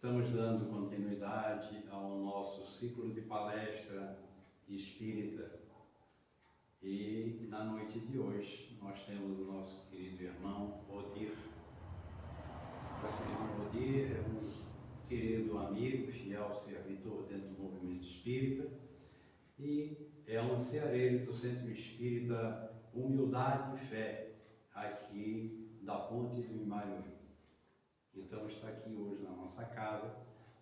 Estamos dando continuidade ao nosso ciclo de palestra espírita e na noite de hoje nós temos o nosso querido irmão Odir. Esse irmão Odir é um querido amigo, fiel servidor dentro do movimento espírita e é um ceareiro do Centro Espírita Humildade e Fé, aqui da Ponte do Imaruí. Então está aqui hoje na nossa casa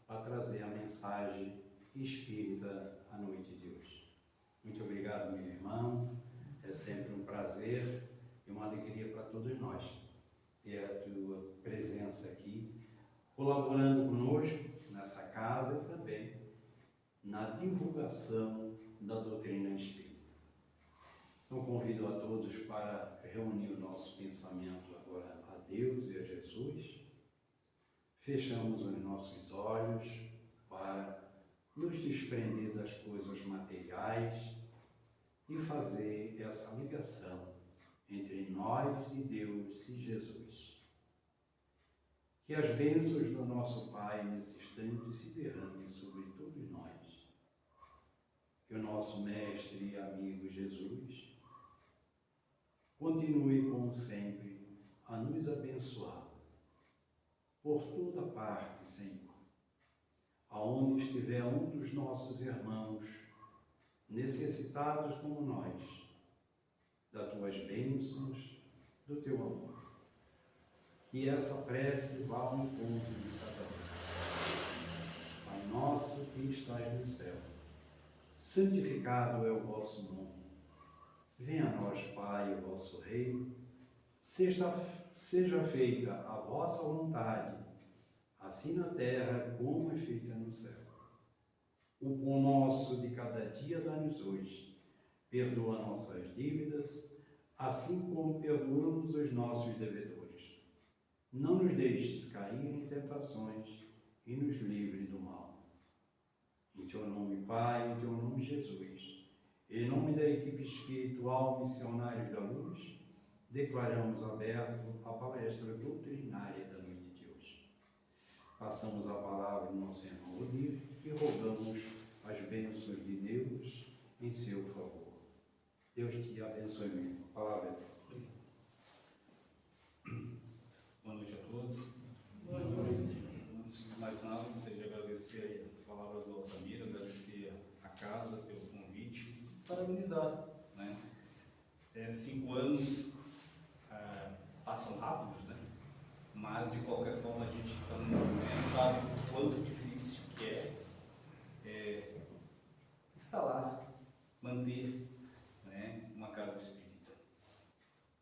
para trazer a mensagem espírita à noite de hoje. Muito obrigado, meu irmão. É sempre um prazer e uma alegria para todos nós ter a tua presença aqui, colaborando conosco nessa casa e também na divulgação da doutrina espírita. Então convido a todos para reunir o nosso pensamento agora a Deus e a Jesus. Fechamos os nossos olhos para nos desprender das coisas materiais e fazer essa ligação entre nós e Deus e Jesus. Que as bênçãos do nosso Pai nesse instante se derramem sobre todos nós. Que o nosso Mestre e amigo Jesus continue, como sempre, a nos abençoar por toda parte, Senhor. Aonde estiver um dos nossos irmãos, necessitados como nós, das tuas bênçãos, do teu amor. Que essa prece vá ao encontro de cada um. Pai nosso que estás no céu, santificado é o vosso nome. Venha a nós, Pai, o vosso reino. Seja feita a vossa vontade, assim na terra como é feita no céu. O pão nosso de cada dia dá-nos hoje. Perdoa nossas dívidas, assim como perdoamos os nossos devedores. Não nos deixes cair em tentações e nos livre do mal. Em teu nome, Pai, em teu nome, Jesus, em nome da equipe espiritual Missionários da Luz, declaramos aberto a palestra doutrinária da noite de hoje. Passamos a palavra ao nosso irmão Odir e rogamos as bênçãos de Deus em seu favor. Deus te abençoe, meu irmão. A palavra é tua. Boa noite a todos. Boa noite. Antes de mais nada, gostaria de agradecer as palavras do Altamira, agradecer a casa pelo convite, parabenizar, né? 5 anos passam rápidos, né? Mas de qualquer forma a gente está no movimento, sabe o quanto difícil que é instalar, manter, né, uma casa espírita.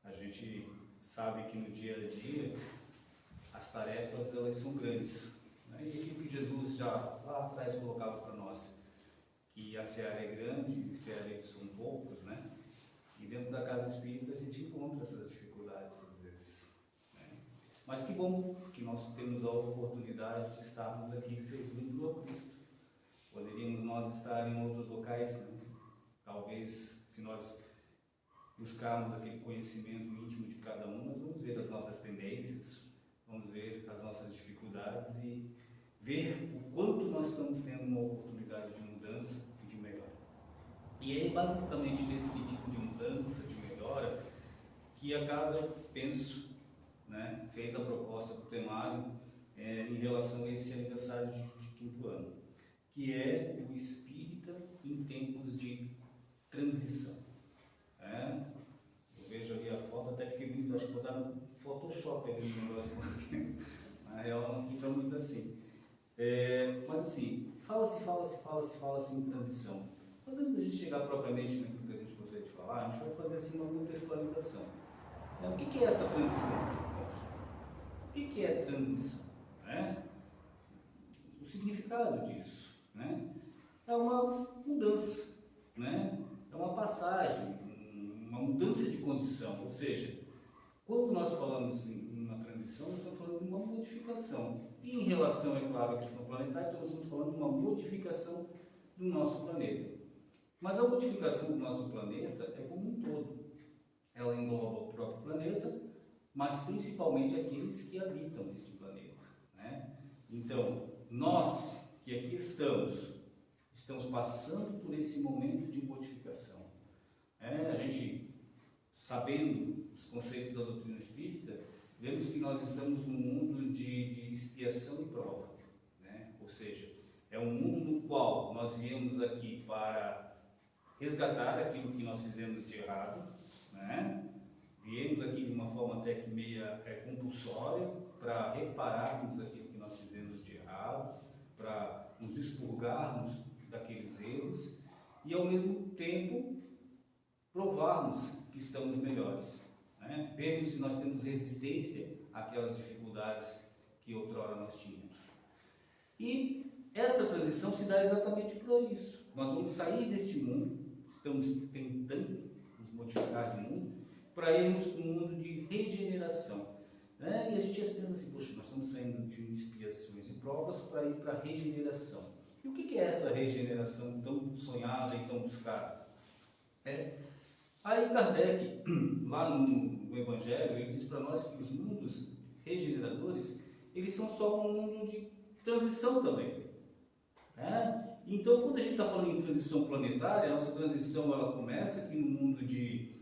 A gente sabe que no dia a dia as tarefas elas são grandes, né? E a equipe de Jesus já lá atrás colocava para nós que a seara é grande, os ceareiros são poucos, né? E dentro da casa espírita a gente encontra essas dificuldades às vezes, né? Mas que bom que nós temos a oportunidade de estarmos aqui servindo a Cristo. Poderíamos nós estar em outros locais, né? Talvez se nós buscarmos aquele conhecimento íntimo de cada um, nós vamos ver as nossas tendências, vamos ver as nossas dificuldades e ver o quanto nós estamos tendo uma oportunidade de mudança e de melhora. E é basicamente nesse tipo de mudança, de melhora, que a casa, penso, né, fez a proposta para o plenário em relação a esse aniversário de 5º ano, que é o espírita em tempos de transição. Eu vejo ali a foto, até fiquei muito, acho que botaram Photoshop ali no negócio, porque na real não fica muito assim. Mas assim, fala-se em transição. Mas antes da gente chegar propriamente naquilo que a gente gostaria de falar, a gente vai fazer assim uma contextualização. O que é essa transição? O que é transição? O significado disso, né? É uma mudança, né? É uma passagem, uma mudança de condição. Ou seja, quando nós falamos em uma transição, nós estamos falando de uma modificação. E em relação, é claro, à questão planetária, nós estamos falando de uma modificação do nosso planeta. Mas a modificação do nosso planeta é como um todo. Ela engloba o próprio planeta, mas principalmente aqueles que habitam este planeta, né? Então, nós que aqui estamos passando por esse momento de modificação. A gente, sabendo os conceitos da doutrina espírita, vemos que nós estamos num mundo de expiação e prova, né? Ou seja, é um mundo no qual nós viemos aqui para resgatar aquilo que nós fizemos de errado, né? Viemos aqui de uma forma até que meia compulsória para repararmos aquilo que nós fizemos de errado, para nos expurgarmos daqueles erros e ao mesmo tempo provarmos que estamos melhores, né? Vermos se nós temos resistência àquelas dificuldades que outrora nós tínhamos. E essa transição se dá exatamente por isso. Nós vamos sair deste mundo, estamos tentando nos modificar de mundo, para irmos para um mundo de regeneração, né? E a gente pensa assim, poxa, nós estamos saindo de expiações e provas para ir para a regeneração. E o que é essa regeneração tão sonhada e tão buscada? Aí Kardec, lá no Evangelho, ele diz para nós que os mundos regeneradores, eles são só um mundo de transição também, né? Então, quando a gente está falando em transição planetária, a nossa transição ela começa aqui no mundo de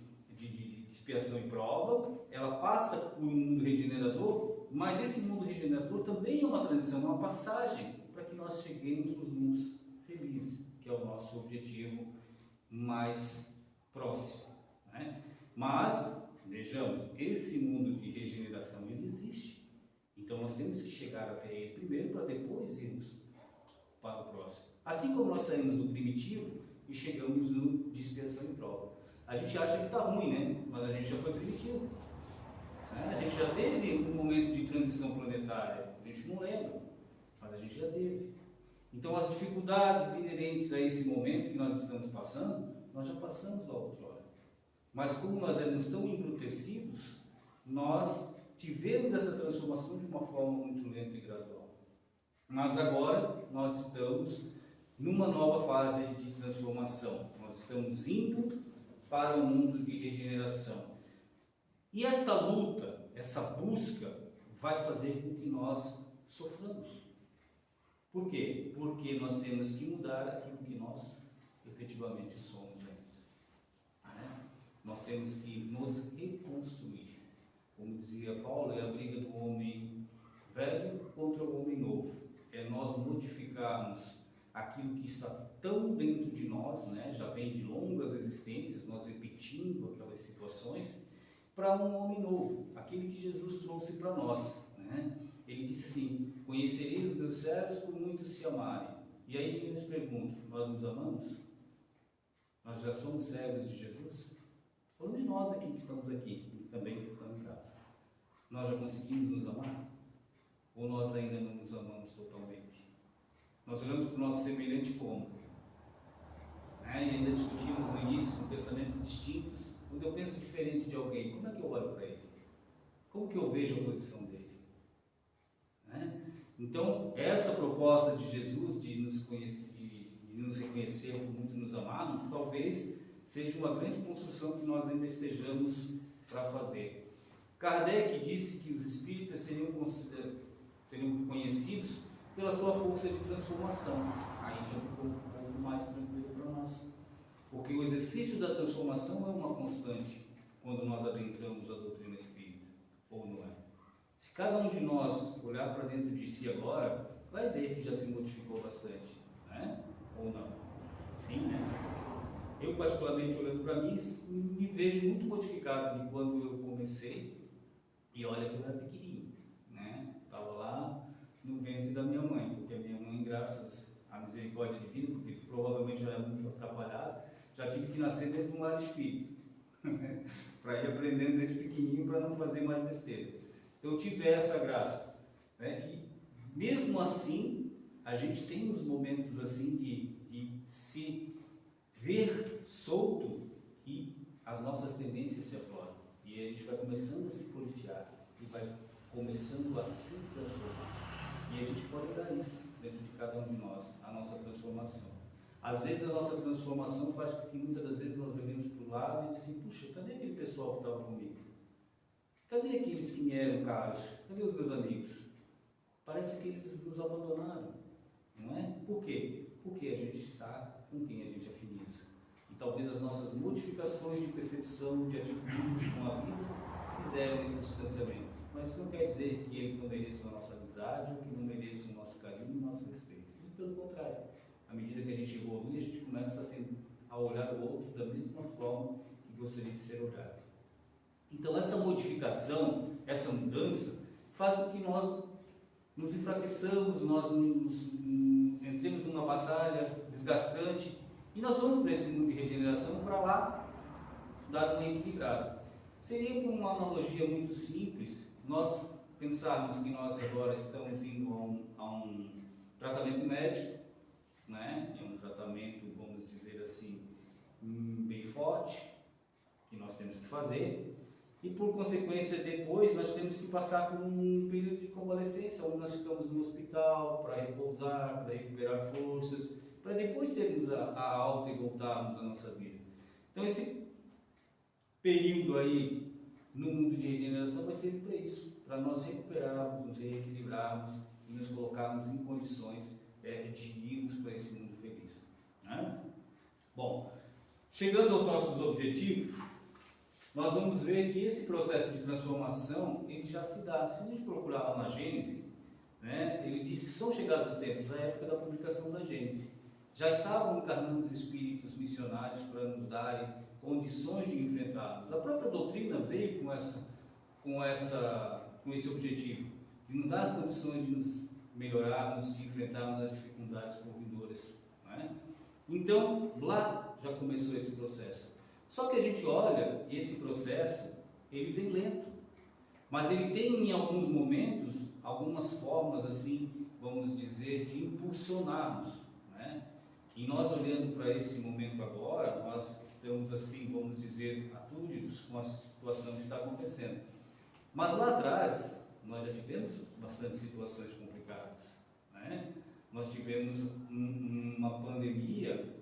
expiação e prova, ela passa por um mundo regenerador, mas esse mundo regenerador também é uma transição, uma passagem para que nós cheguemos nos mundos felizes, que é o nosso objetivo mais próximo, né? Mas, vejamos, esse mundo de regeneração ele existe, então nós temos que chegar até ele primeiro para depois irmos para o próximo. Assim como nós saímos do primitivo e chegamos no de expiação e prova. A gente acha que está ruim, né? Mas a gente já foi primitivo, né? A gente já teve um momento de transição planetária, a gente não lembra, mas a gente já teve. Então as dificuldades inerentes a esse momento que nós estamos passando, nós já passamos lá outrora. Mas como nós éramos tão embrutecidos, nós tivemos essa transformação de uma forma muito lenta e gradual. Mas agora nós estamos numa nova fase de transformação. Nós estamos indo para um mundo de regeneração. E essa luta, essa busca, vai fazer com que nós soframos. Por quê? Porque nós temos que mudar aquilo que nós efetivamente somos. Nós temos que nos reconstruir. Como dizia Paulo, é a briga do homem velho contra o homem novo. É nós modificarmos aquilo que está tão dentro de nós, né? Já vem de longas existências, nós repetindo aquelas situações, para um homem novo, aquele que Jesus trouxe para nós, né? Ele disse assim, conhecereis os meus servos por muitos se amarem. E aí eu nos pergunto, nós nos amamos? Nós já somos servos de Jesus? Falando de nós aqui que estamos aqui, e também que estamos em casa. Nós já conseguimos nos amar? Ou nós ainda não nos amamos totalmente? Nós olhamos para o nosso semelhante como? Né? E ainda discutimos no início com pensamentos distintos. Quando eu penso diferente de alguém, como é que eu olho para ele? Como que eu vejo a posição dele? Né? Então, essa proposta de Jesus de nos conhecer, de nos reconhecer por muito nos amarmos, talvez seja uma grande construção que nós ainda estejamos para fazer. Kardec disse que os espíritas seriam conhecidos pela sua força de transformação. Aí já ficou um pouco mais tranquilo para nós. Porque o exercício da transformação é uma constante quando nós adentramos a doutrina espírita, ou não é? Se cada um de nós olhar para dentro de si agora, vai ver que já se modificou bastante, né? Ou não? Sim, né? Eu, particularmente, olhando para mim, me vejo muito modificado de quando eu comecei, e olha que eu era pequenininho, né? Estava lá no ventre da minha mãe, porque a minha mãe, graças à misericórdia divina, porque provavelmente já era muito atrapalhada, já tive que nascer dentro de um lar espírita, para ir aprendendo desde pequenininho para não fazer mais besteira. Então eu tive essa graça, né? E mesmo assim, a gente tem uns momentos assim de se ver solto e as nossas tendências se afloram. E a gente vai começando a se policiar e vai começando a se transformar. E a gente pode olhar isso dentro de cada um de nós, a nossa transformação. Às vezes a nossa transformação faz com que muitas das vezes nós olhemos para o lado e dizemos, puxa, cadê aquele pessoal que estava comigo? Cadê aqueles que me eram caros? Cadê os meus amigos? parece que eles nos abandonaram, não é? Por quê? Porque a gente está com quem a gente afiniza. E talvez as nossas modificações de percepção, de atitudes com a vida, fizeram esse distanciamento. Mas isso não quer dizer que eles não mereçam a nossa amizade, ou que não mereçam o nosso carinho e o nosso respeito. Muito pelo contrário. À medida que a gente evolui, a gente começa a olhar o outro da mesma forma que gostaria de ser olhado. Então essa modificação, essa mudança, faz com que nós nos enfraqueçamos, nós entremos numa batalha desgastante e nós vamos para esse mundo de regeneração para lá dar uma equilibrada. Seria como uma analogia muito simples nós pensarmos que nós agora estamos indo a um tratamento médico, né? É um tratamento, vamos dizer assim, bem forte, que nós temos que fazer. E por consequência, depois nós temos que passar por um período de convalescência, onde nós ficamos no hospital para repousar, para recuperar forças, para depois termos a alta e voltarmos à nossa vida. Então esse período aí no mundo de regeneração vai ser para isso, para nós recuperarmos, nos reequilibrarmos e nos colocarmos em condições de irmos para esse mundo feliz, né? Bom, chegando aos nossos objetivos, nós vamos ver que esse processo de transformação, ele já se dá. Se a gente procurar lá na Gênese, né, ele diz que são chegados os tempos, a época da publicação da Gênese. Já estavam encarnando os espíritos missionários para nos darem condições de enfrentarmos. A própria doutrina veio com esse objetivo, de nos dar condições de nos melhorarmos, de enfrentarmos as dificuldades por vindouras, né? Então, lá já começou esse processo. Só que a gente olha, e esse processo, ele vem lento, mas ele tem em alguns momentos, algumas formas assim, vamos dizer, de impulsionarmos, né? E nós olhando para esse momento agora, nós estamos assim, vamos dizer, atúditos com a situação que está acontecendo. Mas lá atrás, nós já tivemos bastante situações complicadas, né? Nós tivemos uma pandemia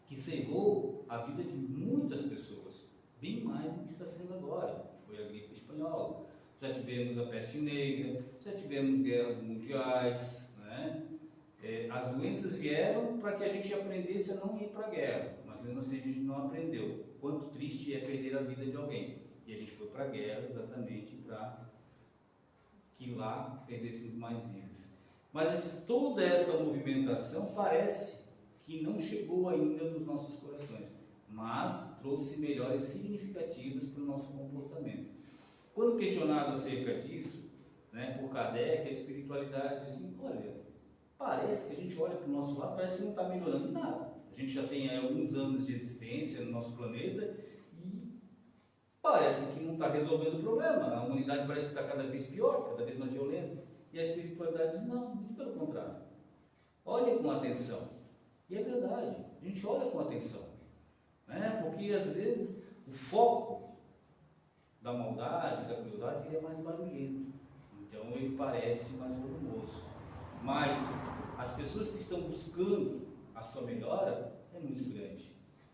que ceifou a vida de muitas pessoas, bem mais do que está sendo agora. Foi a gripe espanhola, já tivemos a peste negra, já tivemos guerras mundiais, né? As doenças vieram para que a gente aprendesse a não ir para a guerra, mas mesmo assim a gente não aprendeu. Quanto triste é perder a vida de alguém. E a gente foi para a guerra exatamente para que lá perdêssemos mais vidas. Mas toda essa movimentação parece que não chegou ainda nos nossos corações, mas trouxe melhores significativas para o nosso comportamento. Quando questionado acerca disso, né, por Kardec, a espiritualidade diz assim, olha, parece que a gente olha para o nosso lado, parece que não está melhorando nada. A gente já tem alguns anos de existência no nosso planeta e parece que não está resolvendo o problema. A humanidade parece que está cada vez pior, cada vez mais violenta. E a espiritualidade diz, não, muito pelo contrário. Olhe com atenção. E é verdade, a gente olha com atenção, né? Porque às vezes o foco da maldade, da crueldade, ele é mais barulhento, então ele parece mais volumoso. Mas as pessoas que estão buscando a sua melhora é muito grande.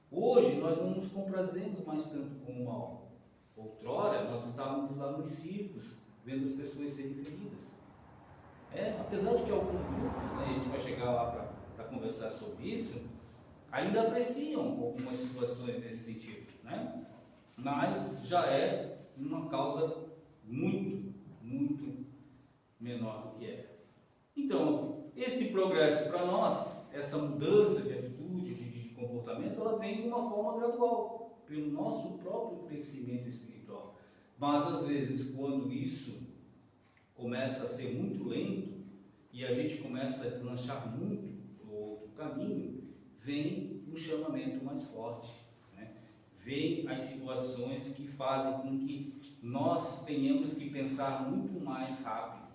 Hoje nós não nos comprazemos mais tanto com o mal. Outrora nós estávamos lá nos circos, vendo as pessoas serem feridas. Apesar de que alguns grupos, né, a gente vai chegar lá para conversar sobre isso, ainda apreciam algumas situações nesse sentido, né? Mas já é uma causa muito, muito menor do que era. Então, esse progresso para nós, essa mudança de atitude, de comportamento, ela vem de uma forma gradual, pelo nosso próprio crescimento espiritual. Mas às vezes, quando isso começa a ser muito lento e a gente começa a deslanchar muito outro caminho, vem um chamamento mais forte, né? Vem as situações que fazem com que nós tenhamos que pensar muito mais rápido,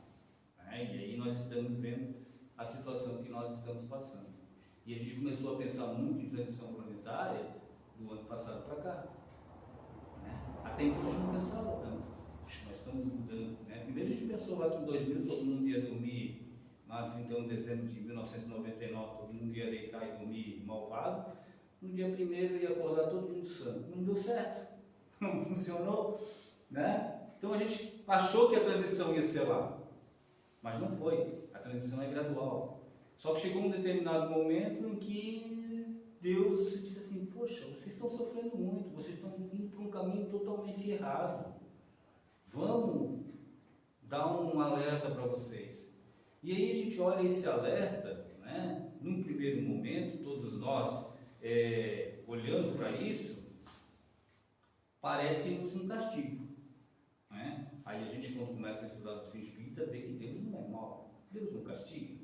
né? E aí nós estamos vendo a situação que nós estamos passando. E a gente começou a pensar muito em transição planetária do ano passado para cá, né? Até então a gente não pensava tanto. Nós estamos mudando, né? Primeiro a gente pensou lá que em 2000 todo mundo ia dormir, lá no 31 de dezembro de 1999, todo mundo ia deitar e dormir malvado. No dia 1º ia acordar todo mundo santo. Não deu certo, não funcionou, né? Então a gente achou que a transição ia ser lá, Mas não foi. A transição é gradual. Só que chegou um determinado momento em que Deus disse assim: poxa, vocês estão sofrendo muito, vocês estão indo por um caminho totalmente errado. Vamos dar um alerta para vocês. E aí a gente olha esse alerta, né? Num primeiro momento, todos nós, olhando para isso, parece-nos um castigo, né? Aí a gente, quando começa a estudar a doutrina espírita, vê que Deus não é mau, Deus não castiga.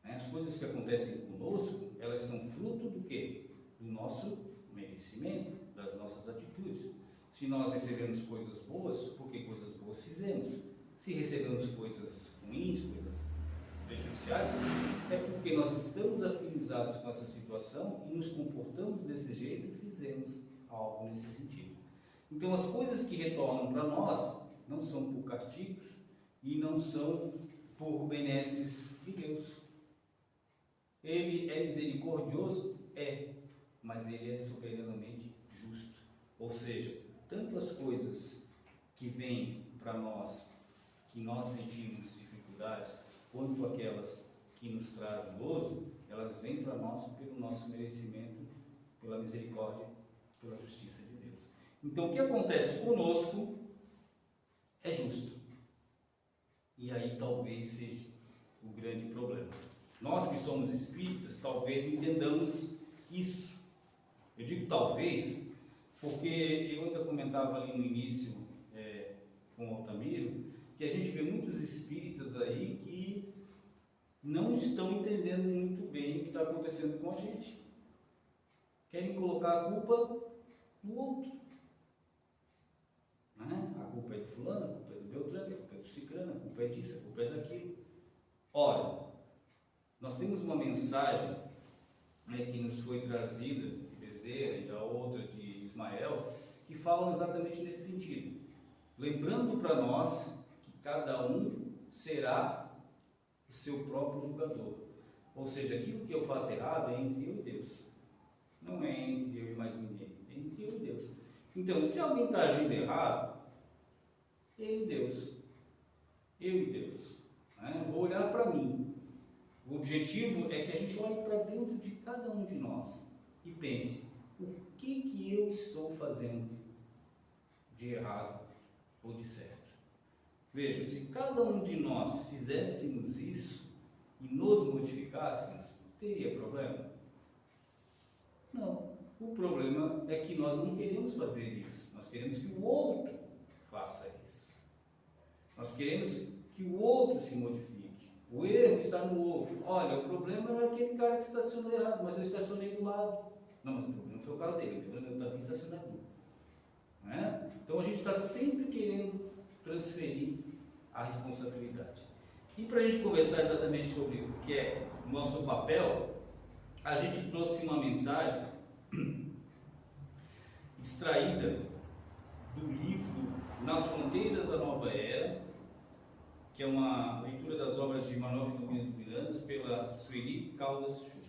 As coisas que acontecem conosco, elas são fruto do quê? Do nosso merecimento, das nossas atitudes. Se nós recebemos coisas boas, porque coisas boas fizemos. Se recebemos coisas ruins, coisas prejudiciais, é porque nós estamos afinizados com essa situação e nos comportamos desse jeito e fizemos algo nesse sentido. Então, as coisas que retornam para nós não são por castigos e não são por benesses de Deus. Ele é misericordioso? É, mas ele é soberanamente justo. Ou seja, tanto as coisas que vêm para nós, que nós sentimos dificuldades, quanto aquelas que nos trazem gozo, elas vêm para nós pelo nosso merecimento, pela misericórdia, pela justiça de Deus. Então, o que acontece conosco é justo. E aí talvez seja o grande problema. Nós que somos espíritas, talvez entendamos isso. Eu digo talvez, porque eu ainda comentava ali no início com o Altamiro, que a gente vê muitos espíritas aí que não estão entendendo muito bem o que está acontecendo com a gente. Querem colocar a culpa no outro. Né? A culpa é do fulano, a culpa é do Beltrano, a culpa é do Cicrano, a culpa é disso, a culpa é daquilo. Ora, nós temos uma mensagem, né, que nos foi trazida de Bezerra e a outra de Ismael, que falam exatamente nesse sentido. Lembrando para nós que cada um será o seu próprio julgador. Ou seja, aquilo que eu faço errado é entre eu e Deus. Não é entre eu e mais ninguém, é entre eu e Deus. Então, se alguém está agindo errado, eu e Deus. Eu e Deus. Né? Vou olhar para mim. O objetivo é que a gente olhe para dentro de cada um de nós e pense: o que eu estou fazendo de errado ou de certo? Vejam, se cada um de nós fizéssemos isso e nos modificássemos, teria problema? Não. O problema é que nós não queremos fazer isso. Nós queremos que o outro faça isso. Nós queremos que o outro se modifique. O erro está no outro. Olha, o problema é aquele cara que estacionou errado, mas eu estacionei do lado. Não, mas o problema foi o carro dele, eu estava estacionado. Né? Então a gente está sempre querendo transferir a responsabilidade. E para a gente conversar exatamente sobre o que é o nosso papel, a gente trouxe uma mensagem extraída do livro Nas Fronteiras da Nova Era, que é uma leitura das obras de Manuel Filomeno de Miranda pela Sueli Caldas Schubert.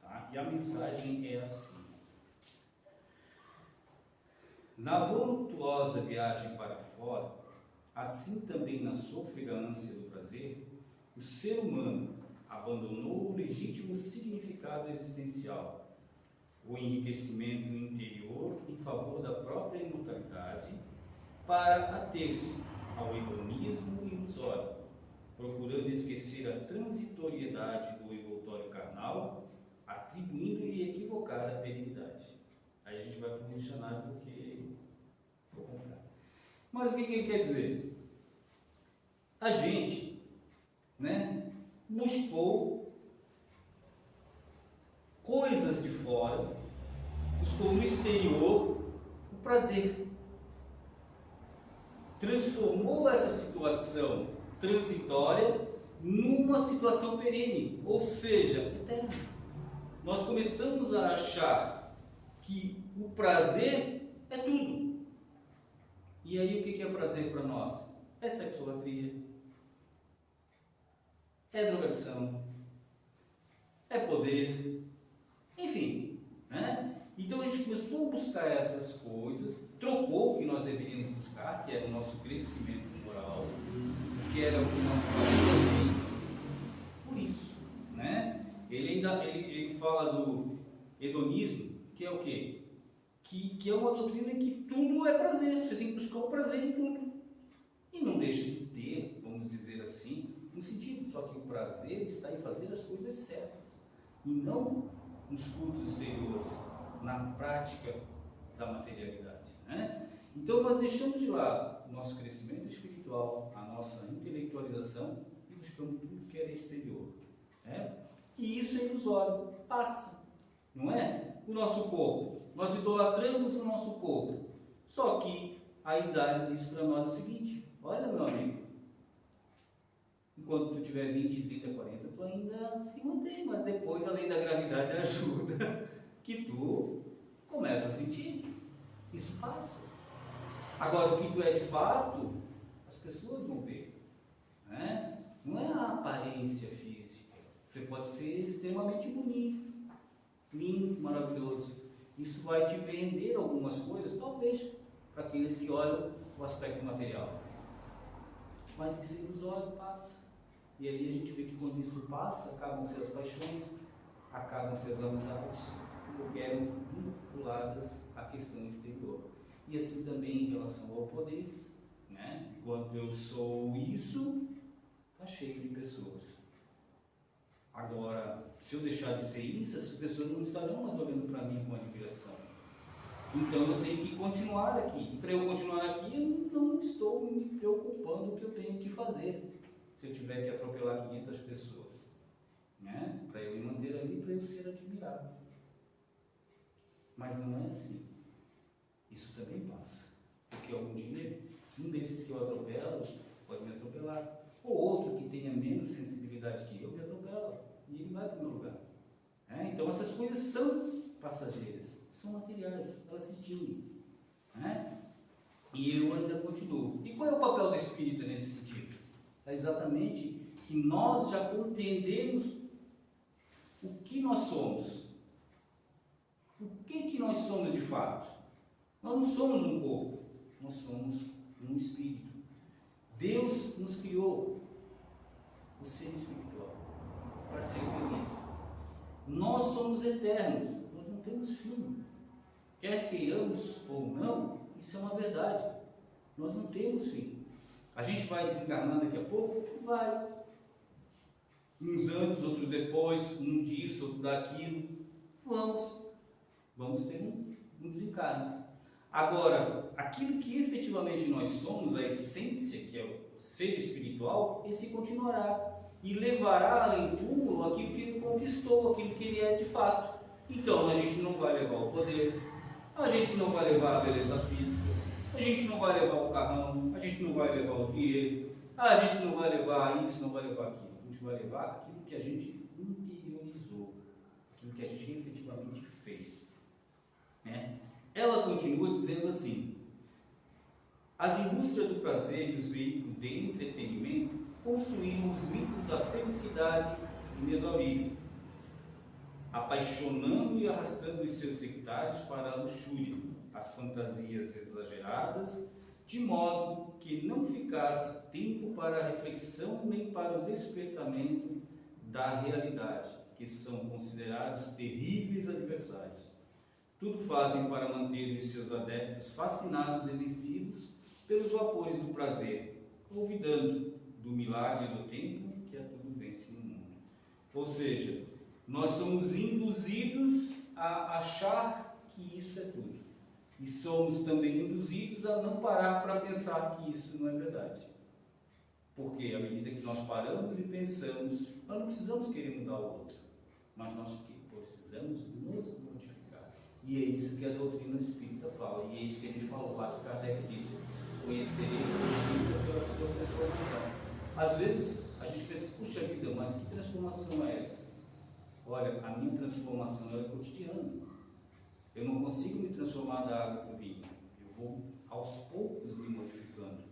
Tá? E a mensagem é assim: na voluptuosa viagem para fora, assim também na sôfrega ânsia do prazer, o ser humano abandonou o legítimo significado existencial, o enriquecimento interior em favor da própria imortalidade, para ater-se ao hedonismo ilusório, procurando esquecer a transitoriedade do envoltório carnal, atribuindo-lhe equivocada perenidade. Aí a gente vai para o dicionário porque vou comprar. Mas o que ele quer dizer? A gente, né, buscou coisas de fora, buscou no exterior o prazer. Transformou essa situação transitória numa situação perene, ou seja, eterna. Nós começamos a achar que o prazer é tudo. E aí o que é prazer para nós? É sexolatria, é drogação, é poder, enfim, né? Então a gente começou a buscar essas coisas, trocou o que nós deveríamos buscar, que era o nosso crescimento moral, que era o que nós falamos por isso, né? Ele fala do hedonismo, que é o quê? Que é uma doutrina que tudo é prazer, você tem que buscar o prazer em tudo. E não deixa de ter, vamos dizer assim, um sentido, só que o prazer está em fazer as coisas certas, e não nos cultos exteriores, na prática da materialidade, né? Então nós deixamos de lado o nosso crescimento espiritual, a nossa intelectualização, e buscamos tudo que era exterior, né? E isso é ilusório, passa, não é? O nosso corpo, nós idolatramos o nosso corpo, só que a idade diz para nós o seguinte: olha, meu amigo, enquanto tu tiver 20, 30, 40, tu ainda se mantém, mas depois a lei da gravidade ajuda que tu começa a sentir, isso passa. Agora, o que tu é de fato, as pessoas vão ver, né? Não é a aparência física. Você pode ser extremamente bonito, lindo, maravilhoso. Isso vai te vender algumas coisas, talvez para aqueles que olham o aspecto material. Mas isso é ilusório, passa. E aí a gente vê que quando isso passa, acabam-se as paixões, acabam-se as amizades, porque eram vinculadas à questão exterior. E assim também em relação ao poder, né? Quando eu sou isso, está cheio de pessoas. Agora, se eu deixar de ser isso, essas pessoas não estarão mais olhando para mim com admiração. Então eu tenho que continuar aqui. E para eu continuar aqui, eu não estou me preocupando o que eu tenho que fazer. Se eu tiver que atropelar 500 pessoas, né? Para eu me manter ali, para eu ser admirado. Mas não é assim. Isso também passa. Porque algum dia, um desses que eu atropelo pode me atropelar. Ou outro que tenha menos sensibilidade que eu me atropela. E ele vai para o meu lugar. Então essas coisas são passageiras, são materiais, elas se extinguem. E eu ainda continuo. E qual é o papel do Espírito nesse sentido? É exatamente que nós já compreendemos o que nós somos. O que nós somos de fato? Nós não somos um corpo, nós somos um espírito. Deus nos criou o ser espiritual para ser feliz. Nós somos eternos, nós não temos fim. Quer queiramos ou não, isso é uma verdade. Nós não temos fim. A gente vai desencarnar daqui a pouco? Vai. Uns antes, outros depois, um disso, outro daquilo. Vamos ter um desencarne. Agora, aquilo que efetivamente nós somos, a essência, que é o ser espiritual, esse continuará e levará além túmulo aquilo que ele conquistou, aquilo que ele é de fato. Então, a gente não vai levar o poder, a gente não vai levar a beleza física, a gente não vai levar o carrão, a gente não vai levar o dinheiro, a gente não vai levar isso, não vai levar aquilo. A gente vai levar aquilo que a gente interiorizou, aquilo que a gente efetivamente fez. Ela continua dizendo assim: as indústrias do prazer e os veículos de entretenimento construíram os mitos da felicidade e mesalívio, apaixonando e arrastando os seus sectários para a luxúria, as fantasias exageradas, de modo que não ficasse tempo para a reflexão nem para o despertamento da realidade, que são considerados terríveis adversários. Tudo fazem para manter os seus adeptos fascinados e vencidos pelos vapores do prazer, olvidando do milagre do tempo que a tudo vence no mundo. Ou seja, nós somos induzidos a achar que isso é tudo. E somos também induzidos a não parar para pensar que isso não é verdade. Porque à medida que nós paramos e pensamos, nós não precisamos querer mudar o outro, mas nós precisamos nos modificar. E é isso que a doutrina espírita fala, e é isso que a gente falou lá, que Kardec disse: conhecereis o espírito pela sua transformação. Às vezes a gente pensa, puxa vida, mas que transformação é essa? Olha, a minha transformação é cotidiana. Eu não consigo me transformar da água para o vinho. Eu vou aos poucos me modificando.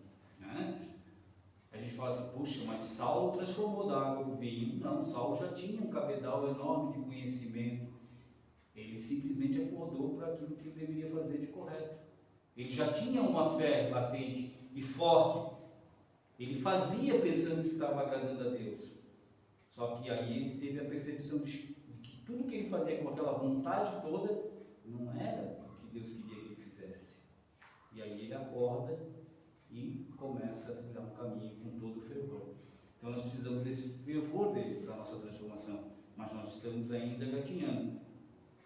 A gente fala assim, puxa, mas Saulo transformou da água para o vinho. Não, Saulo já tinha um cabedal enorme de conhecimento. Ele simplesmente acordou para aquilo que ele deveria fazer de correto. Ele já tinha uma fé latente e forte. Ele fazia pensando que estava agradando a Deus. Só que aí ele teve a percepção de que tudo que ele fazia com aquela vontade toda não era o que Deus queria que ele fizesse. E aí ele acorda e começa a trilhar um caminho com todo o fervor. Então nós precisamos desse fervor dele para a nossa transformação, mas nós estamos ainda gatinhando.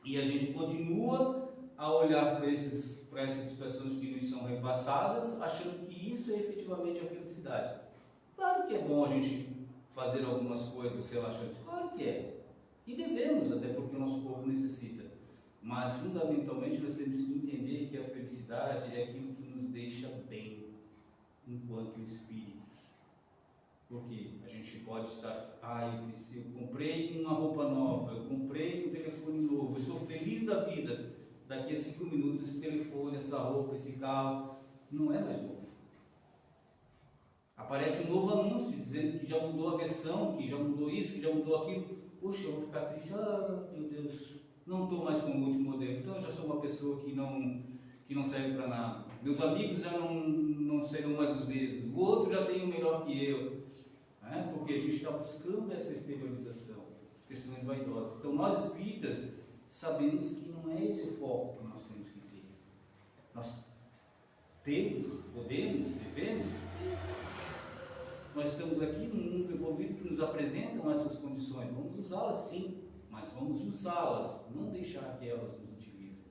E a gente continua a olhar para essas situações que nos são repassadas, achando que isso é efetivamente a felicidade. Claro que é bom a gente fazer algumas coisas relaxantes, claro que é. E devemos, até porque o nosso corpo necessita. Mas fundamentalmente nós temos que entender que a felicidade é aquilo que nos deixa bem enquanto espíritos. Porque a gente pode estar, eu comprei uma roupa nova, eu comprei um telefone novo, eu estou feliz da vida. Daqui a 5 minutos esse telefone, essa roupa, esse carro não é mais novo. Aparece um novo anúncio dizendo que já mudou a versão, que já mudou isso, que já mudou aquilo. Poxa, eu vou ficar triste, meu Deus, não estou mais com o último modelo, então eu já sou uma pessoa que não serve para nada. Meus amigos já não serão mais os mesmos, o outro já tem o melhor que eu. Porque a gente está buscando essa exteriorização, as questões vaidosas. Então nós espíritas sabemos que não é esse o foco que nós temos que ter. Nós temos, podemos, devemos. Nós estamos aqui num mundo evoluído que nos apresentam essas condições. Vamos usá-las sim, mas vamos usá-las, não deixar que elas nos utilizem.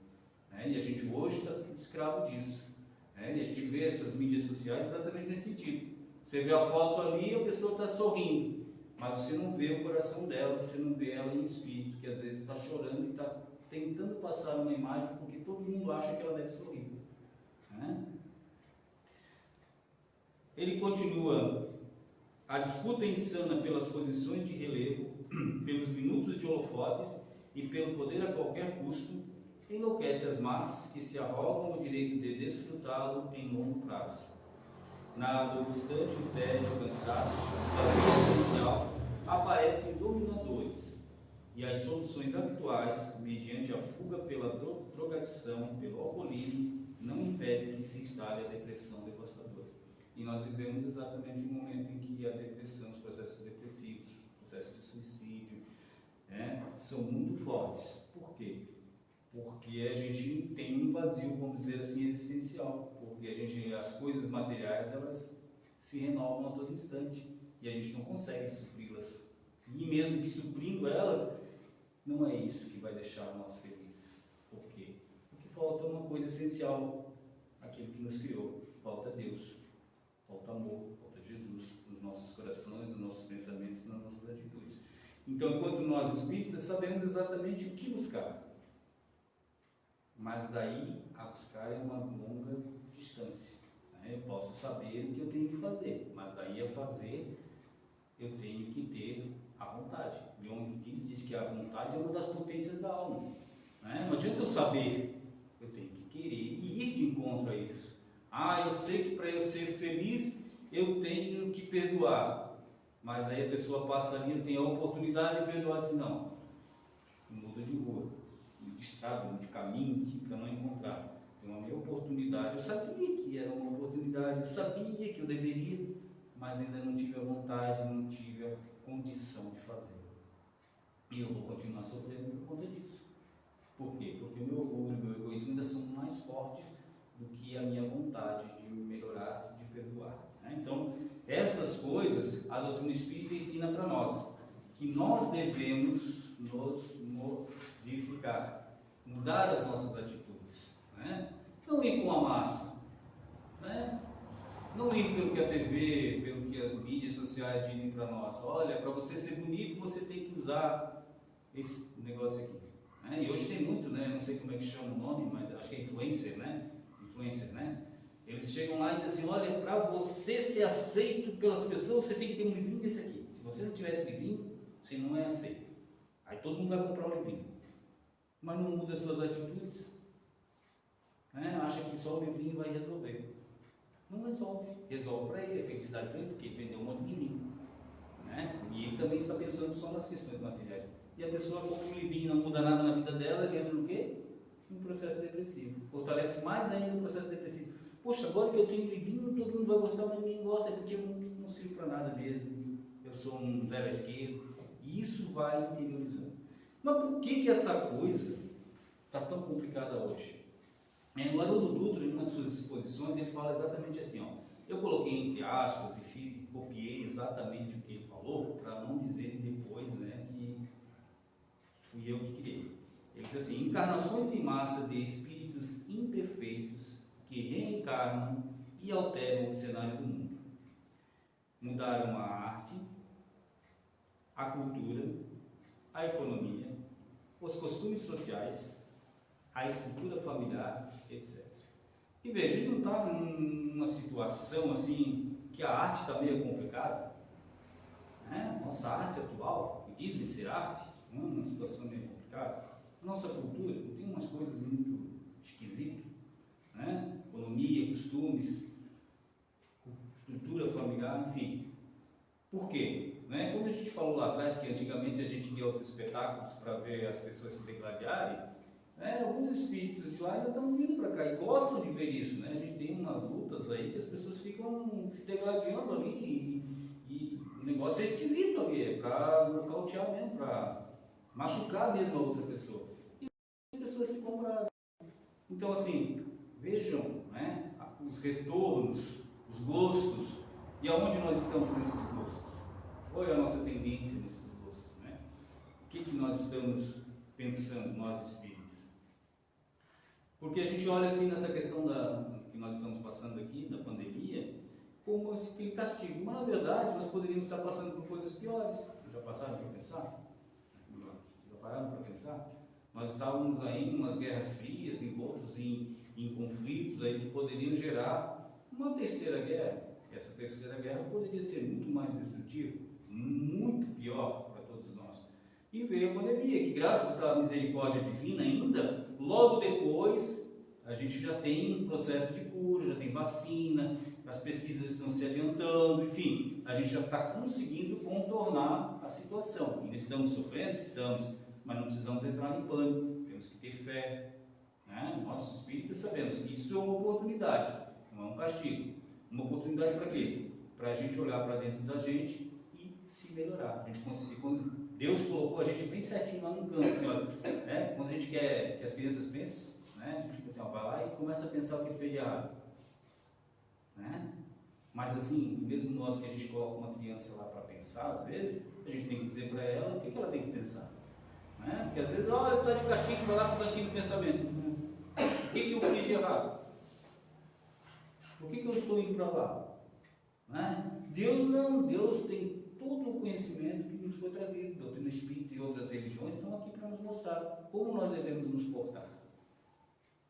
E a gente hoje está escravo disso. E a gente vê essas mídias sociais exatamente nesse sentido. Você vê a foto ali, a pessoa está sorrindo, mas você não vê o coração dela, você não vê ela em espírito, que às vezes está chorando e está tentando passar uma imagem porque todo mundo acha que ela deve sorrir. Ele continua: a disputa insana pelas posições de relevo, pelos minutos de holofotes e pelo poder a qualquer custo enlouquece as massas que se arrogam o direito de desfrutá-lo em longo prazo. Não obstante o tédio, o cansaço, a vida essencial, aparecem dominadores, e as soluções habituais, mediante a fuga pela drogadição, pelo alcoolismo, não impedem que se instale a depressão devastadora. E nós vivemos exatamente um momento em que a depressão, os processos depressivos, os processos de suicídio, são muito fortes. Por quê? Porque a gente tem um vazio, vamos dizer assim, existencial. Porque as coisas materiais, elas se renovam a todo instante e a gente não consegue supri-las. E mesmo que suprindo elas, não é isso que vai deixar nós felizes. Por quê? Porque falta uma coisa essencial, aquilo que nos criou. Falta Deus, falta amor, falta Jesus nos nossos corações, nos nossos pensamentos, nas nossas atitudes. Então, enquanto nós espíritas sabemos exatamente o que buscar, mas daí a buscar é uma longa distância. Eu posso saber o que eu tenho que fazer, mas daí a fazer eu tenho que ter a vontade. Leon diz que a vontade é uma das potências da alma. Não adianta eu saber, eu tenho que querer e ir de encontro a isso. Eu sei que para eu ser feliz eu tenho que perdoar, mas aí a pessoa passa ali, eu tenho a oportunidade de perdoar, assim, não, muda de rua, de estrada, de caminho, para não encontrar. Tem uma minha oportunidade, eu sabia que era uma oportunidade, eu sabia que eu deveria, mas ainda não tive a vontade, não tive a condição de fazer. E eu vou continuar sofrendo por conta disso. Por quê? Porque o meu orgulho, o meu egoísmo ainda são mais fortes do que a minha vontade de melhorar, de perdoar. Então, essas coisas a doutrina espírita ensina para nós, que nós devemos nos modificar, mudar as nossas atitudes. Não ir com a massa, não ir pelo que a TV, pelo que as mídias sociais dizem para nós. Olha, para você ser bonito, você tem que usar esse negócio aqui. E hoje tem muito, não sei como é que chama o nome, mas acho que é influencer, Eles chegam lá e dizem assim: olha, para você ser aceito pelas pessoas, você tem que ter um livrinho desse aqui. Se você não tiver esse livrinho, você não é aceito. Aí todo mundo vai comprar um livrinho, mas não muda as suas atitudes. Acha que só o livrinho vai resolver. Não resolve. Resolve para ele, a felicidade para ele, porque ele vendeu um monte de livrinho. E ele também está pensando só nas questões materiais. E a pessoa compra um livrinho, não muda nada na vida dela, ele entra no quê? Um processo depressivo. Fortalece mais ainda o processo depressivo. Poxa, agora que eu tenho um livrinho, todo mundo vai gostar, mas ninguém gosta, porque não sirvo para nada mesmo, eu sou um zero à esquerda, e isso vai interiorizando. Mas por que essa coisa está tão complicada hoje? O Haroldo Dutra, em uma de suas exposições, ele fala exatamente assim, ó, eu coloquei entre aspas e copiei exatamente o que ele falou, para não dizer depois, né, que fui eu que criei. Ele diz assim: encarnações em massa de espíritos imperfeitos que reencarnam e alteram o cenário do mundo. Mudaram a arte, a cultura, a economia, os costumes sociais, a estrutura familiar, etc. E veja, ele não está numa situação assim que a arte está meio complicada, né? Nossa arte atual, que dizem ser arte, não é uma situação meio complicada. Nossa cultura tem umas coisas muito esquisitas, né? Economia, costumes, estrutura familiar, enfim. Por quê? Né? Quando a gente falou lá atrás que antigamente a gente ia aos espetáculos para ver as pessoas se degladiarem, né? Alguns espíritos de lá ainda estão vindo para cá e gostam de ver isso, né? A gente tem umas lutas aí que as pessoas ficam se degladiando ali e o negócio é esquisito ali, é para nocautear mesmo, para machucar mesmo a outra pessoa. E as pessoas se compram. Então, assim, vejam, né, os retornos, os gostos, e aonde nós estamos nesses gostos. Qual é a nossa tendência nesses gostos, né? O que nós estamos pensando, nós espíritas? Porque a gente olha assim nessa questão que nós estamos passando aqui, da pandemia, como aquele castigo. Mas, na verdade, nós poderíamos estar passando por coisas piores. Já passaram para pensar? Já pararam para pensar? Nós estávamos aí em umas guerras frias, envoltos em conflitos aí que poderiam gerar uma terceira guerra. Essa terceira guerra poderia ser muito mais destrutiva, muito pior para todos nós. E veio a pandemia, que graças à misericórdia divina ainda, logo depois a gente já tem um processo de cura, já tem vacina, as pesquisas estão se adiantando, enfim, a gente já está conseguindo contornar a situação. Ainda estamos sofrendo? Estamos, mas não precisamos entrar em pânico, temos que ter fé. Né? Nós espíritas sabemos que isso é uma oportunidade, não é um castigo. Uma oportunidade para quê? Para a gente olhar para dentro da gente e se melhorar. A gente conseguir, quando Deus colocou a gente bem certinho lá no canto, assim, olha, né? Quando a gente quer que as crianças pensem, né? A gente assim, ó, vai lá e começa a pensar o que fez de errado. Né? Mas assim, do mesmo modo que a gente coloca uma criança lá para pensar, às vezes, a gente tem que dizer para ela o que ela tem que pensar. Né? Porque às vezes, olha, está de castigo, vai lá para o cantinho do pensamento. O que eu fiz de errado? Por que eu estou indo para lá? Né? Deus não, Deus tem todo o conhecimento que nos foi trazido. A doutrina espírita e outras religiões estão aqui para nos mostrar como nós devemos nos portar.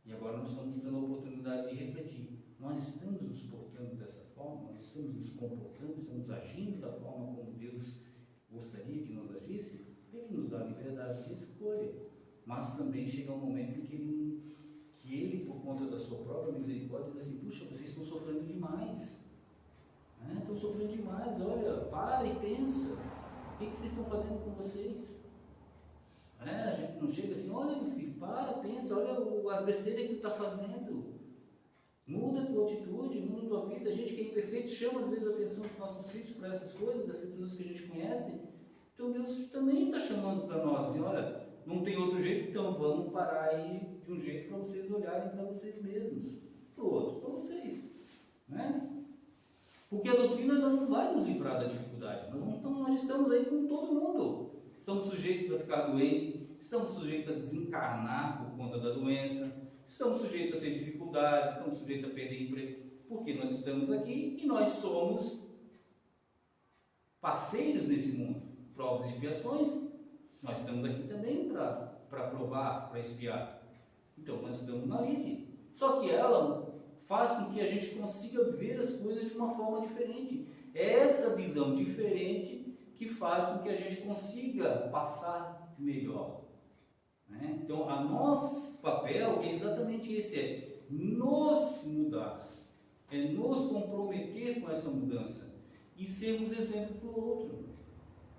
E agora nós estamos tendo a oportunidade de refletir. Nós estamos nos portando dessa forma, nós estamos nos comportando, estamos agindo da forma como Deus gostaria que nós agíssemos. Ele nos dá liberdade de escolha, mas também chega um momento em que ele, por conta da sua própria misericórdia, diz assim: puxa, vocês estão sofrendo demais, né? Estão sofrendo demais, olha, para e pensa, o que vocês estão fazendo com vocês? A gente não chega assim: olha, meu filho, para, pensa, olha as besteiras que tu está fazendo, muda a tua atitude, muda a tua vida. A gente que é imperfeito chama às vezes a atenção dos nossos filhos para essas coisas, dessas coisas que a gente conhece. Então Deus também está chamando para nós, assim: olha, não tem outro jeito, então vamos parar aí de um jeito para vocês olharem para vocês mesmos, para o outro, para vocês, né? Porque a doutrina não vai nos livrar da dificuldade. Nós estamos aí com todo mundo. Estamos sujeitos a ficar doentes, estamos sujeitos a desencarnar por conta da doença, estamos sujeitos a ter dificuldades, estamos sujeitos a perder emprego, porque nós estamos aqui e nós somos parceiros nesse mundo. Provas e expiações, nós estamos aqui também para provar, para expiar. Então nós estamos na lide. Só que ela faz com que a gente consiga ver as coisas de uma forma diferente. É essa visão diferente que faz com que a gente consiga passar melhor. Né? Então, o nosso papel é exatamente esse: é nos mudar, é nos comprometer com essa mudança e sermos exemplo para o outro.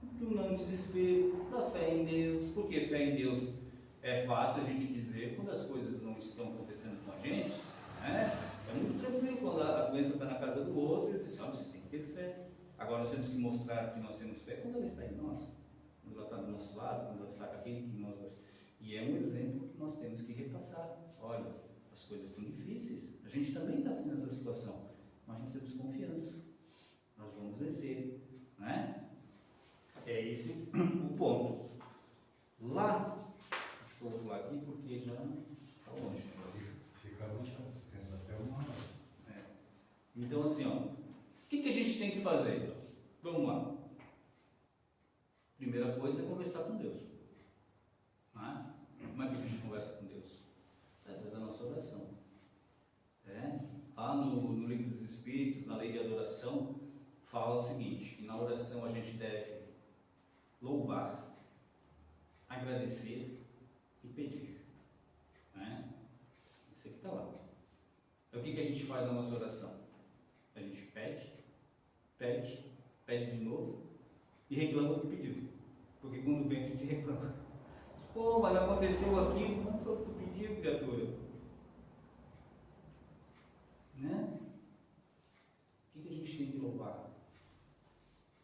Do não desespero, da fé em Deus. Porque fé em Deus é fácil a gente dizer quando as coisas não estão acontecendo com a gente, né? É muito tranquilo quando a doença está na casa do outro, e diz assim: olha, você tem que ter fé. Agora nós temos que mostrar que nós temos fé quando ela está em nós, quando ela está do nosso lado, quando ela está com aquele que nós gostamos. E é um exemplo que nós temos que repassar. Olha, as coisas estão difíceis, a gente também está assim nessa situação, mas nós temos confiança, nós vamos vencer, né? É esse o ponto. Lá, deixa eu pular aqui porque já está longe. Fica à vontade, temos até uma hora. Então, assim, ó, o que a gente tem que fazer? Então? Vamos lá. Primeira coisa é conversar com Deus. Né? Como é que a gente conversa com Deus? Através da nossa oração. Lá no Livro dos Espíritos, na Lei de Adoração, fala o seguinte, que na oração a gente deve louvar, agradecer e pedir. Né? Isso aqui está lá. Então, o que a gente faz na nossa oração? A gente pede de novo e reclama do que pediu. Porque quando vem a gente reclama. Pô, mas aconteceu aquilo, não foi o que tu pediu, criatura. Né? O que a gente tem que louvar?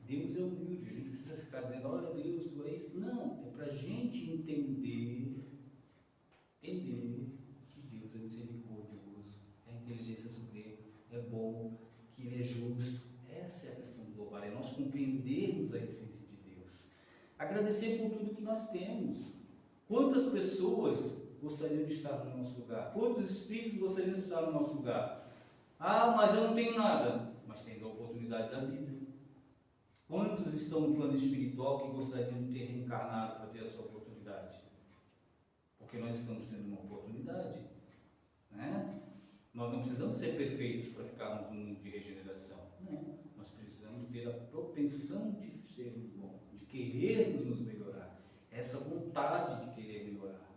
Deus é humilde, a gente precisa ficar dizendo, olha Deus, tu é isso. Não, é para a gente entender que Deus é misericordioso, é inteligência suprema, é bom, que Ele é justo. Essa é a questão do louvar, é nós compreendermos a essência de Deus. Agradecer por tudo que nós temos. Quantas pessoas gostariam de estar no nosso lugar? Quantos espíritos gostariam de estar no nosso lugar? Ah, mas eu não tenho nada. Mas tens a oportunidade da vida. Quantos estão no plano espiritual que gostariam de ter reencarnado para ter essa oportunidade? Porque nós estamos tendo uma oportunidade. Né? Nós não precisamos ser perfeitos para ficarmos num mundo de regeneração. Não. Nós precisamos ter a propensão de sermos bons, de querermos nos melhorar. Essa vontade de querer melhorar.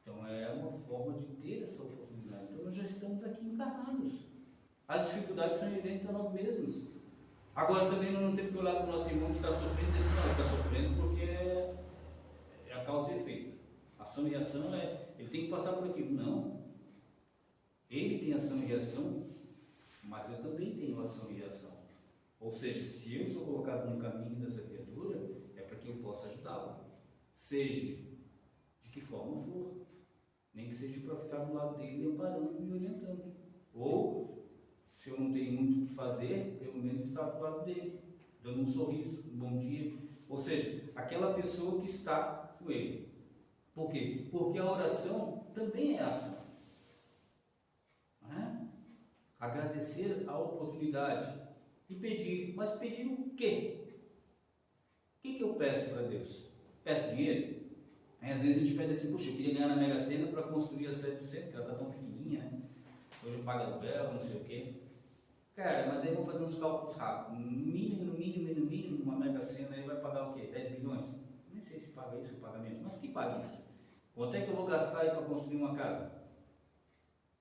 Então é uma forma de ter essa oportunidade. Então nós já estamos aqui encarnados. As dificuldades são inerentes a nós mesmos. Agora também não temos que olhar para o nosso irmão que está sofrendo e dizer assim, não, ele está sofrendo porque é a causa e efeito. Ação e reação ele tem que passar por aquilo. Não. Ele tem ação e reação, mas eu também tenho ação e reação. Ou seja, se eu sou colocado no caminho dessa criatura, é para que eu possa ajudá-la. Seja de que forma for. Nem que seja para ficar do lado dele, amparando e me orientando. Ou, se eu não tenho muito o que fazer, pelo menos estar do lado dele, dando um sorriso, um bom dia. Ou seja, aquela pessoa que está com ele. Por quê? Porque a oração também é ação. Não é? Agradecer a oportunidade e pedir. Mas pedir o quê? O que eu peço para Deus? Peço dinheiro? Às vezes a gente pede assim, puxa, eu queria ganhar na Mega Sena para construir a 7%, que ela está tão pequenininha, né? Hoje eu pago aluguel, não sei o quê. Cara, mas aí eu vou fazer uns cálculos rápidos. No mínimo, uma Mega Sena aí vai pagar o quê? 10 milhões? Nem sei se paga isso ou paga menos, mas que paga isso? Quanto é que eu vou gastar aí para construir uma casa?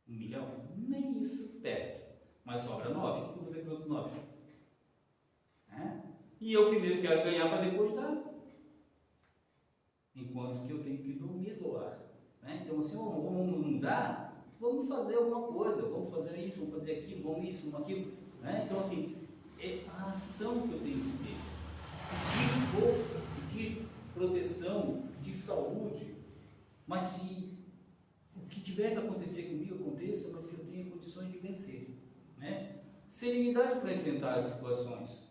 1 milhão? Nem isso, perto. Mas sobra 9. O que eu vou fazer com os outros 9? E eu primeiro quero ganhar para depois dar. Enquanto que eu tenho que dormir doar. Então assim, vamos mudar? Vamos fazer alguma coisa, vamos fazer isso, vamos fazer aquilo, vamos isso, vamos aquilo. Então assim, é a ação que eu tenho que ter. Pedir força, pedir proteção, pedir saúde. Mas se o que tiver que acontecer comigo aconteça, mas que eu tenha condições de vencer. Serenidade para enfrentar as situações.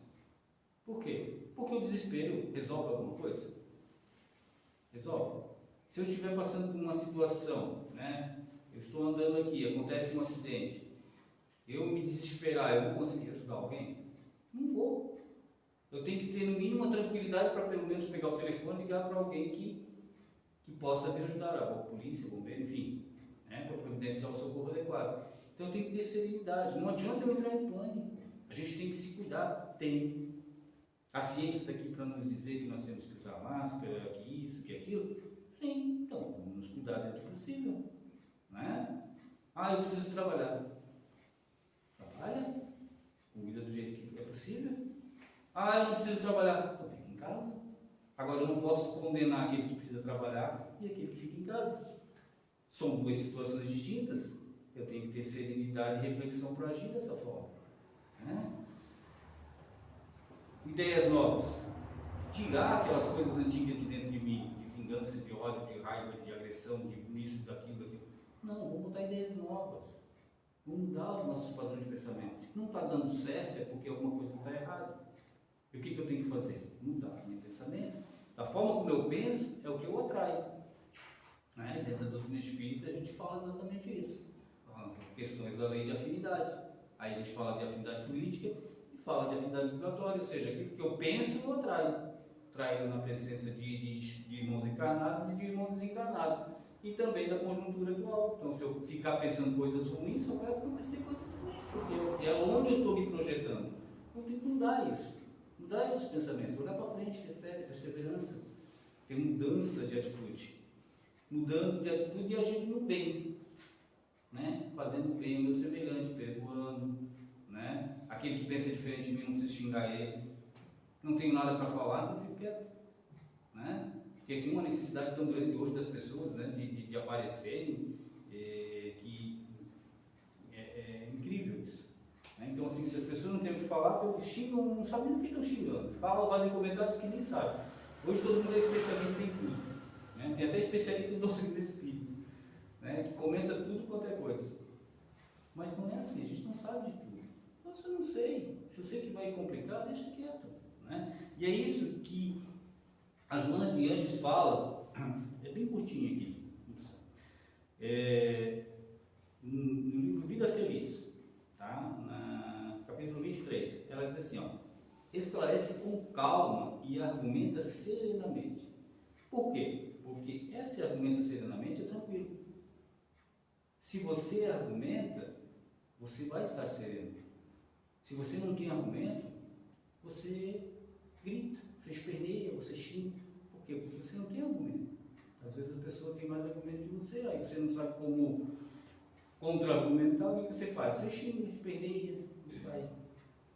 Por quê? Porque o desespero resolve alguma coisa? Resolve. Se eu estiver passando por uma situação, eu estou andando aqui, acontece um acidente, eu me desesperar, eu vou conseguir ajudar alguém? Não vou. Eu tenho que ter no mínimo uma tranquilidade para pelo menos pegar o telefone e ligar para alguém que possa me ajudar, a polícia, bombeiro, enfim, para providenciar o socorro adequado. Então eu tenho que ter serenidade. Não adianta eu entrar em pânico. A gente tem que se cuidar. Tem. A ciência está aqui para nos dizer que nós temos que usar máscara, que isso, que aquilo. Sim, então vamos nos cuidar dentro do possível. Eu preciso trabalhar. Trabalha. Cuida do jeito que é possível. Eu não preciso trabalhar. Então fica em casa. Agora eu não posso condenar aquele que precisa trabalhar e aquele que fica em casa. São duas situações distintas. Eu tenho que ter serenidade e reflexão para agir dessa forma. ideias novas. Tirar aquelas coisas antigas de dentro de mim, de vingança, de ódio, de raiva, de agressão, de isso, daquilo. Não, vamos botar ideias novas. Vamos mudar os nossos padrões de pensamento. Se não está dando certo, é porque alguma coisa está errada. E o que eu tenho que fazer? Mudar o meu pensamento. Da forma como eu penso, é o que eu atraio. Né? Dentro da doutrina espírita, a gente fala exatamente isso. As questões da lei de afinidade. Aí a gente fala de afinidade fluídica e fala de afinidade vibratória, ou seja, aquilo que eu penso, eu atraio. Atraio na presença de irmãos encarnados e de irmãos desencarnados. E também da conjuntura atual. Então, se eu ficar pensando coisas ruins, só vai acontecer coisas ruins, porque é onde eu estou me projetando. Eu tenho que mudar isso. Mudar esses pensamentos, olhar para frente, ter fé, ter perseverança, ter mudança de atitude. Mudando de atitude e agindo no bem. Né? Fazendo bem ao meu semelhante, perdoando. Né? Aquele que pensa diferente de mim, não precisa xingar ele. Não tenho nada para falar, então fico quieto. Né? Porque tem uma necessidade tão grande hoje das pessoas, né, de aparecerem, que é incrível isso. Né? Então, assim, se as pessoas não têm o que falar, xingam, não sabem do que estão xingando. Falam, fazem comentários que nem sabem. Hoje todo mundo é especialista em tudo. Né? Tem até especialista em doutrina espírita, né, que comenta tudo quanto é coisa. Mas não é assim, a gente não sabe de tudo. Nossa, eu não sei. Se eu sei que vai complicar, deixa quieto. Né? E é isso que a Joana de Anjos fala, é bem curtinho aqui, no livro Vida Feliz, tá? Capítulo 23, ela diz assim, ó, esclarece com calma e argumenta serenamente. Por quê? Porque esse argumenta serenamente é tranquilo. Se você argumenta, você vai estar sereno. Se você não tem argumento, você grita, você esperneia, você xinga. Por quê? Porque você não tem argumento. Às vezes a pessoa tem mais argumento que você, aí você não sabe como contra-argumentar, o que você faz? Você xinga, esperneia, você vai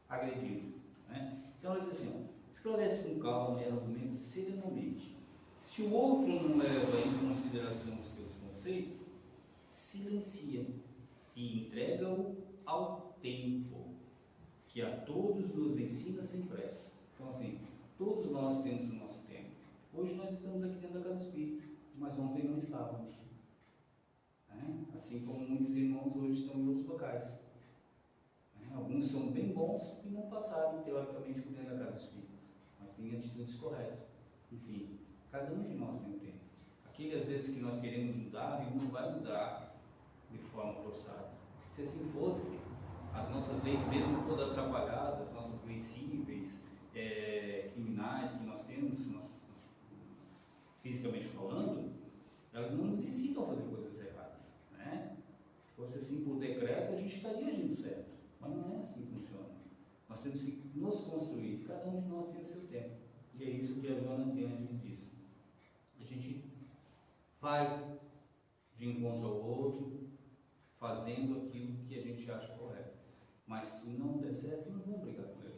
agredindo. Né? Então ela diz assim, ó, esclarece com calma e argumenta serenamente. Se o outro não leva em consideração os seus conceitos, silencia e entrega-o ao tempo, que a todos nos ensina sem pressa. Então assim, todos nós temos o nosso tempo. Hoje nós estamos aqui dentro da casa espírita, mas ontem não estávamos. Né? Assim como muitos irmãos hoje estão em outros locais. Né? Alguns são bem bons e não passaram teoricamente por dentro da casa espírita, mas têm atitudes corretas. Enfim, cada um de nós tem um tempo. Aquele às vezes que nós queremos mudar, ele não vai mudar de forma forçada. Se assim fosse, as nossas leis mesmo todas atrapalhadas, nossas leis cíveis, criminais que nós temos, fisicamente falando, elas não nos incitam a fazer coisas erradas. Né? Se fosse assim por decreto, a gente estaria agindo certo. Mas não é assim que funciona. Nós temos que nos construir, cada um de nós tem o seu tempo. E é isso que a Joana de Anjos diz. A gente vai de encontro ao outro, fazendo aquilo que a gente acha correto. Mas se não der certo, não vamos brigar com ele.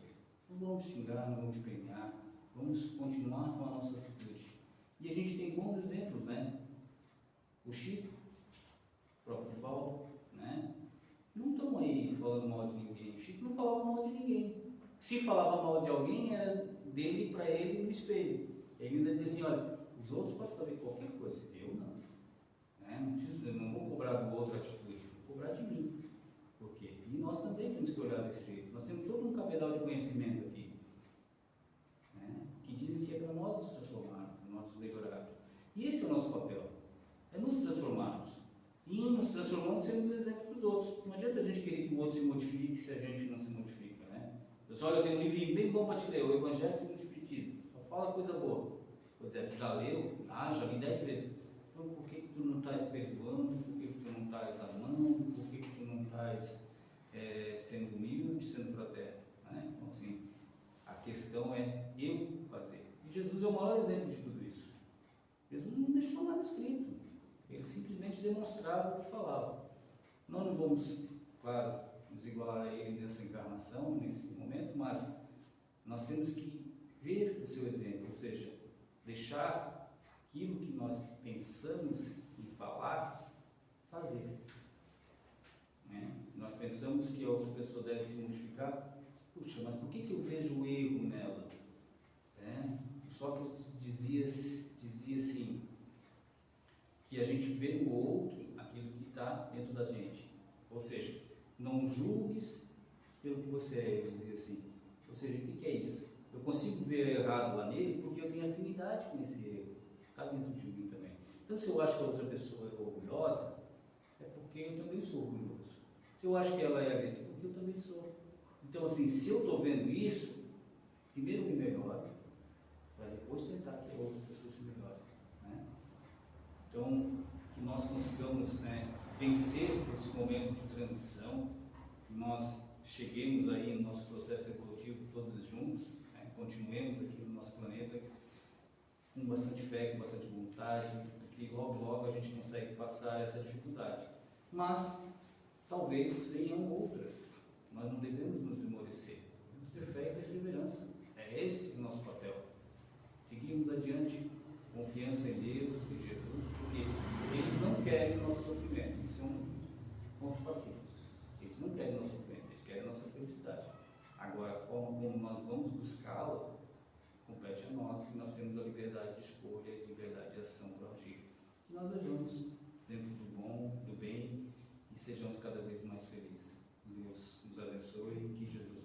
Não vamos xingar, não vamos empenhar, vamos continuar com a nossa atitude. E a gente tem bons exemplos, né? O Chico, o próprio Divaldo, né? Não estão aí falando mal de ninguém. O Chico não falava mal de ninguém. Se falava mal de alguém, era dele para ele no espelho. Ele ainda dizia assim, olha, os outros podem fazer qualquer coisa, eu não. Né? Não preciso, eu não vou cobrar do outro atitude, vou cobrar de mim. Por quê? E nós também temos que olhar desse jeito. Nós temos todo um cabedal de conhecimento aqui, né? Que dizem que é para nós nos transformarmos, para nós nos melhorarmos. E esse é o nosso papel, é nos transformarmos. E nos transformando, sermos exemplo dos outros. Não adianta a gente querer que o outro se modifique se a gente não se modifica, né? Pessoal, eu tenho um livrinho bem bom para te ler, o Evangelho segundo o Espiritismo. Só fala coisa boa. Pois é, tu já leu? Ah, já li 10 vezes. Então, por que tu não estás perdoando? Por que tu não estás amando? Por que tu não estás sendo humilde, sendo fraterno? Né? Então, assim, a questão é eu fazer. E Jesus é o maior exemplo de tudo isso. Jesus não deixou nada escrito. Ele simplesmente demonstrava o que falava. Nós não vamos, claro, nos igualar a ele nessa encarnação, nesse momento, mas nós temos que ver o seu exemplo, ou seja, deixar aquilo que nós pensamos em falar, fazer. Né? Se nós pensamos que a outra pessoa deve se modificar, puxa, mas por que eu vejo o erro nela? Sócrates dizia assim, que a gente vê no outro aquilo que está dentro da gente. Ou seja, não julgues pelo que você é, ele dizia assim. Ou seja, o que é isso? Eu consigo ver errado lá nele porque eu tenho afinidade com esse erro. Está dentro de mim também. Então, se eu acho que a outra pessoa é orgulhosa, é porque eu também sou orgulhoso. Se eu acho que ela é agressiva, é porque eu também sou. Então, assim, se eu estou vendo isso, primeiro me melhoro, para depois tentar que a outra pessoa se melhore. Né? Então, que nós consigamos, né, vencer esse momento de transição, que nós cheguemos aí no nosso processo evolutivo todos juntos, né, continuemos aqui no nosso planeta com bastante fé, com bastante vontade, porque logo a gente consegue passar essa dificuldade. Mas talvez venham outras. Nós não devemos nos esmorecer. Devemos ter fé e perseverança. É esse o nosso papel. Seguimos adiante, confiança em Deus, em Jesus, porque eles não querem o nosso sofrimento. Isso é um ponto pacífico. Eles não querem o nosso sofrimento, eles querem a nossa felicidade. Agora, a forma como nós vamos buscá-la compete a nós, e nós temos a liberdade de escolha e liberdade de ação para agir. Que nós ajamos dentro do bom, do bem, e sejamos cada vez mais felizes. Deus nos abençoe e que Jesus